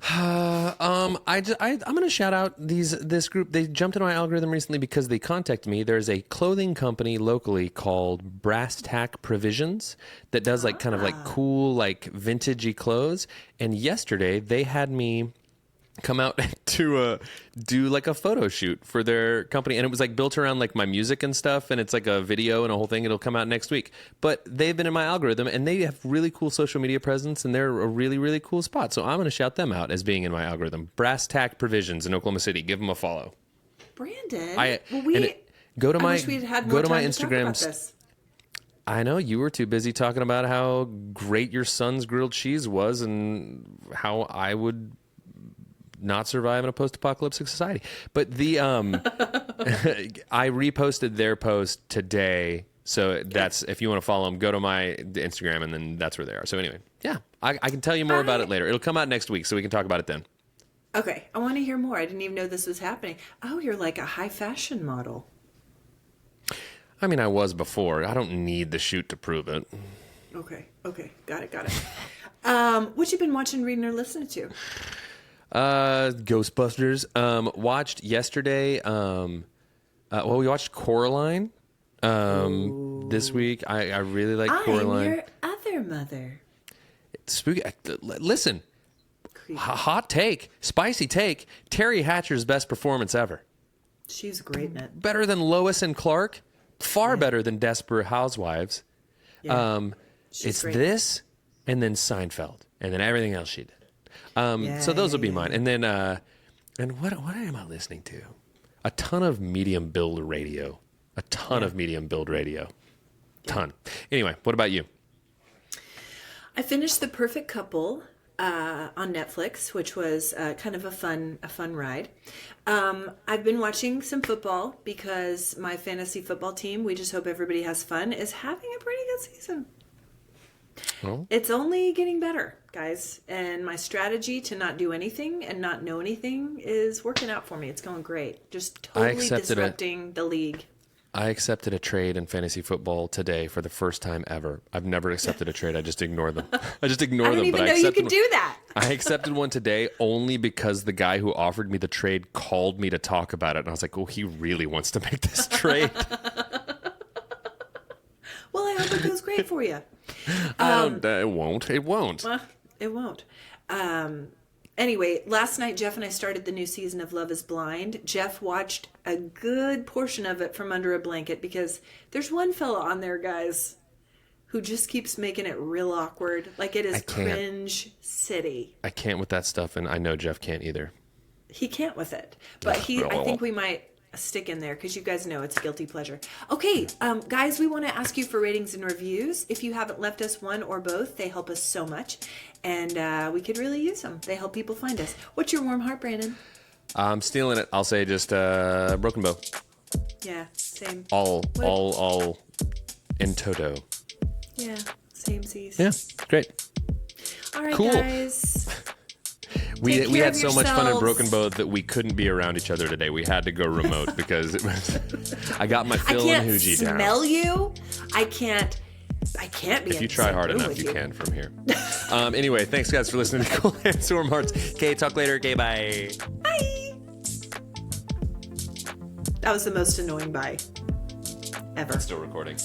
S1: I'm going to shout out this group. They jumped into my algorithm recently because they contacted me. There's a clothing company locally called Brass Tack Provisions that does like kind of like cool, like vintagey clothes. And yesterday they had me come out to do like a photo shoot for their company, and it was like built around like my music and stuff, and it's like a video and a whole thing. It'll come out next week, but they've been in my algorithm and they have really cool social media presence, and they're a really, really cool spot, so I'm going to shout them out as being in my algorithm. Brass Tack Provisions in Oklahoma City. Give them a follow.
S2: Brandon,
S1: go to my
S2: Instagram.
S1: I know you were too busy talking about how great your son's grilled cheese was and how I would not survive in a post-apocalyptic society. But the I reposted their post today, so that's, if you want to follow them, go to my Instagram, and then that's where they are. So anyway, yeah, I can tell you more about it later. It'll come out next week, so we can talk about it then.
S2: Okay, I want to hear more. I didn't even know this was happening. Oh, you're like a high fashion model.
S1: I mean, I was before. I don't need the shoot to prove it.
S2: Okay, got it. What you been watching, reading, or listening to?
S1: Ghostbusters. Watched yesterday. We watched Coraline. This week. I really like Coraline.
S2: I'm your other mother.
S1: It's spooky. Listen, hot take, spicy take. Terry Hatcher's best performance ever.
S2: She's great in it.
S1: Better than Lois and Clark. Far better than Desperate Housewives.
S2: Yeah. She's
S1: It's
S2: great.
S1: this and then Seinfeld and then everything else she did. So those will be mine. And then, and what am I listening to? A ton of medium build radio. Ton. Anyway, what about you?
S2: I finished The Perfect Couple on Netflix, which was kind of a fun ride. I've been watching some football because my fantasy football team, we just hope everybody has fun, is having a pretty good season.
S1: Oh.
S2: It's only getting better, guys. And my strategy to not do anything and not know anything is working out for me. It's going great. Just totally disrupting the league.
S1: I accepted a trade in fantasy football today for the first time ever. I've never accepted a trade. I just ignore them. I didn't
S2: even know you could do that.
S1: I accepted one today only because the guy who offered me the trade called me to talk about it. And I was like, oh, he really wants to make this trade.
S2: Well, I hope it goes great for you.
S1: It won't. It won't.
S2: It won't. Anyway, last night, Jeff and I started the new season of Love is Blind. Jeff watched a good portion of it from under a blanket because there's one fella on there, guys, who just keeps making it real awkward. Like it is cringe city.
S1: I can't with that stuff, and I know Jeff can't either.
S2: He can't with it. But I think we might stick in there because you guys know it's a guilty pleasure. Okay, guys, we want to ask you for ratings and reviews. If you haven't left us one or both, they help us so much. And we could really use them. They help people find us. What's your warm heart, Brandon?
S1: I'm stealing it. I'll say just Broken Bow.
S2: Yeah, same.
S1: All in toto.
S2: Yeah, same C's.
S1: Yeah, great.
S2: All right,
S1: Cool.
S2: guys.
S1: We
S2: Take care
S1: had
S2: of
S1: so much fun in
S2: yourselves.
S1: Broken Bow that we couldn't be around each other today. We had to go remote because it was, I got my
S2: I
S1: Phil and
S2: can't
S1: Hoogie down.
S2: smell you. I can't be.
S1: If you try hard enough, you can from here. Anyway, thanks guys for listening to Cool Hands, Warm Hearts. Okay, talk later. Okay, bye.
S2: Bye. That was the most annoying bye ever.
S1: Still recording.